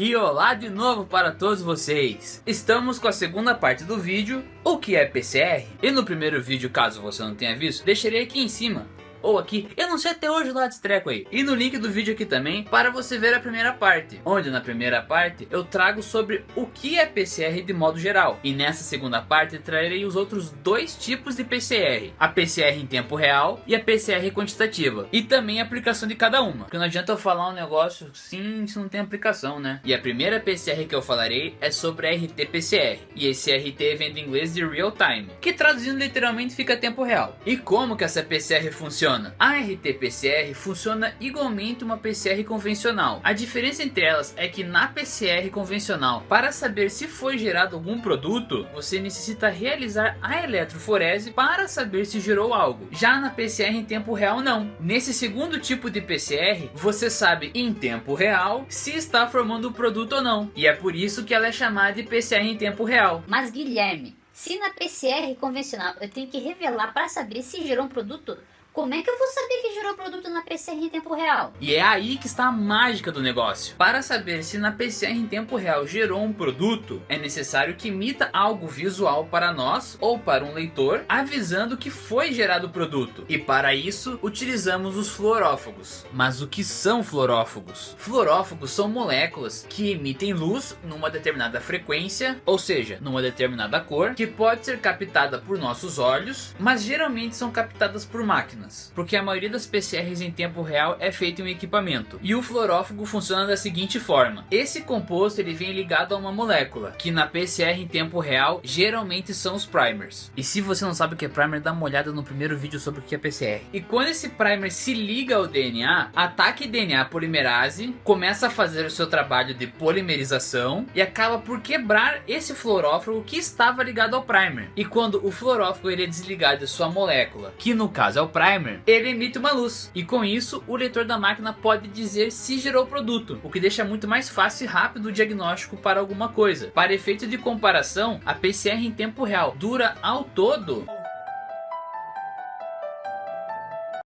E olá de novo para todos vocês. Estamos com a segunda parte do vídeo, o que é PCR. E no primeiro vídeo, caso você não tenha visto, deixarei aqui em cima ou aqui, eu não sei até hoje lá desse treco aí. E no link do vídeo aqui também, para você ver a primeira parte. Onde na primeira parte eu trago sobre o que é PCR de modo geral. E nessa segunda parte trarei os outros dois tipos de PCR. A PCR em tempo real e a PCR quantitativa. E também a aplicação de cada uma. Porque não adianta eu falar um negócio sim se não tem aplicação, né? E a primeira PCR que eu falarei é sobre a RT-PCR. E esse RT vem do inglês de Real Time, que traduzindo literalmente fica tempo real. E como que essa PCR funciona? A RT-PCR funciona igualmente uma PCR convencional. A diferença entre elas é que na PCR convencional, para saber se foi gerado algum produto, você necessita realizar a eletroforese para saber se gerou algo. Já na PCR em tempo real não. Nesse segundo tipo de PCR, você sabe em tempo real se está formando o produto ou não. E é por isso que ela é chamada de PCR em tempo real. Mas Guilherme, se na PCR convencional eu tenho que revelar para saber se gerou um produto, como é que eu vou saber que gerou produto na PCR em tempo real? E é aí que está a mágica do negócio. Para saber se na PCR em tempo real gerou um produto, é necessário que emita algo visual para nós ou para um leitor, avisando que foi gerado o produto. E para isso, utilizamos os fluorófagos. Mas o que são fluorófagos? Fluorófagos são moléculas que emitem luz numa determinada frequência, ou seja, numa determinada cor, que pode ser captada por nossos olhos, mas geralmente são captadas por máquinas. Porque a maioria das PCRs em tempo real é feita em um equipamento. E o fluorófago funciona da seguinte forma. Esse composto ele vem ligado a uma molécula, que na PCR em tempo real geralmente são os primers. E se você não sabe o que é primer, dá uma olhada no primeiro vídeo sobre o que é PCR. E quando esse primer se liga ao DNA, ataque DNA polimerase começa a fazer o seu trabalho de polimerização e acaba por quebrar esse fluorófago que estava ligado ao primer. E quando o fluorófago ele é desligado de sua molécula, que no caso é o primer, ele emite uma luz, e com isso o leitor da máquina pode dizer se gerou o produto, o que deixa muito mais fácil e rápido o diagnóstico para alguma coisa. Para efeito de comparação, a PCR em tempo real dura ao todo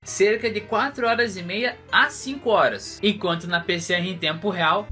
cerca de 4 horas e meia a 5 horas, enquanto na PCR em tempo real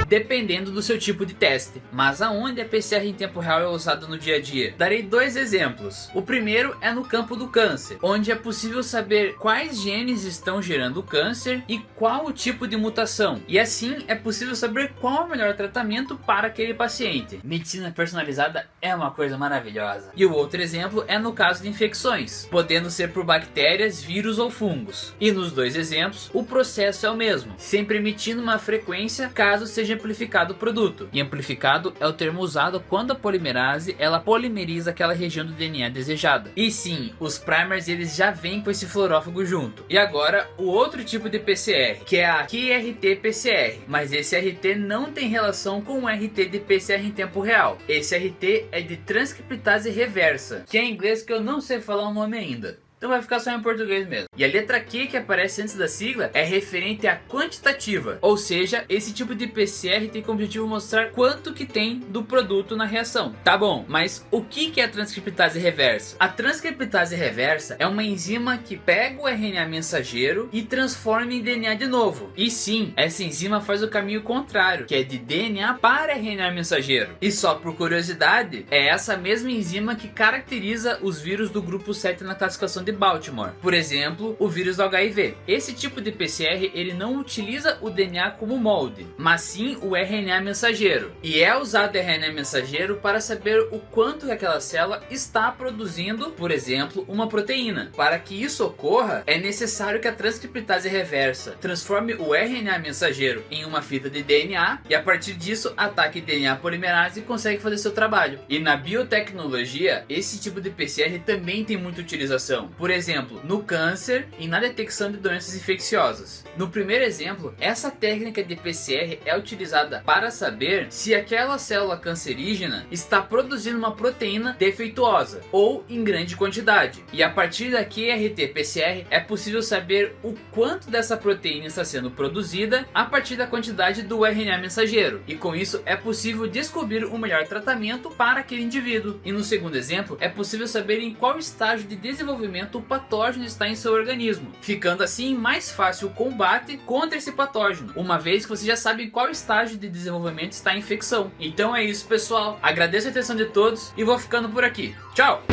dependendo do seu tipo de teste. Mas aonde a PCR em tempo real é usada no dia a dia? Darei dois exemplos. O primeiro é no campo do câncer, onde é possível saber quais genes estão gerando o câncer e qual o tipo de mutação. E assim é possível saber qual é o melhor tratamento para aquele paciente. Medicina personalizada é uma coisa maravilhosa. E o outro exemplo é no caso de infecções, podendo ser por bactérias, vírus ou fungos. E nos dois exemplos, o processo é o mesmo, sempre emitindo uma frequência caso seja amplificado o produto. E amplificado é o termo usado quando a polimerase ela polimeriza aquela região do DNA desejada. E sim, os primers eles já vêm com esse fluorófago junto. E agora o outro tipo de PCR, que é a QRT-PCR. Mas esse RT não tem relação com o RT de PCR em tempo real. Esse RT é de transcriptase reversa, que é em inglês que eu não sei falar o nome ainda. Então vai ficar só em português mesmo. E a letra Q que aparece antes da sigla é referente à quantitativa. Ou seja, esse tipo de PCR tem como objetivo mostrar quanto que tem do produto na reação. Tá bom, mas o que é a transcriptase reversa? A transcriptase reversa é uma enzima que pega o RNA mensageiro e transforma em DNA de novo. E sim, essa enzima faz o caminho contrário, que é de DNA para RNA mensageiro. E só por curiosidade, é essa mesma enzima que caracteriza os vírus do grupo 7 na classificação de Baltimore. Por exemplo, o vírus do HIV. Esse tipo de PCR ele não utiliza o DNA como molde, mas sim o RNA mensageiro. E é usado o RNA mensageiro para saber o quanto que aquela célula está produzindo, por exemplo, uma proteína. Para que isso ocorra, é necessário que a transcriptase reversa transforme o RNA mensageiro em uma fita de DNA e a partir disso ataque DNA polimerase e consegue fazer seu trabalho. E na biotecnologia, esse tipo de PCR também tem muita utilização. Por exemplo, no câncer e na detecção de doenças infecciosas. No primeiro exemplo, essa técnica de PCR é utilizada para saber se aquela célula cancerígena está produzindo uma proteína defeituosa ou em grande quantidade. E a partir da QRT-PCR é possível saber o quanto dessa proteína está sendo produzida a partir da quantidade do RNA mensageiro. E com isso é possível descobrir o melhor tratamento para aquele indivíduo. E no segundo exemplo, é possível saber em qual estágio de desenvolvimento momento o patógeno está em seu organismo, ficando assim mais fácil o combate contra esse patógeno, uma vez que você já sabe em qual estágio de desenvolvimento está a infecção. Então é isso, pessoal, agradeço a atenção de todos e vou ficando por aqui. Tchau!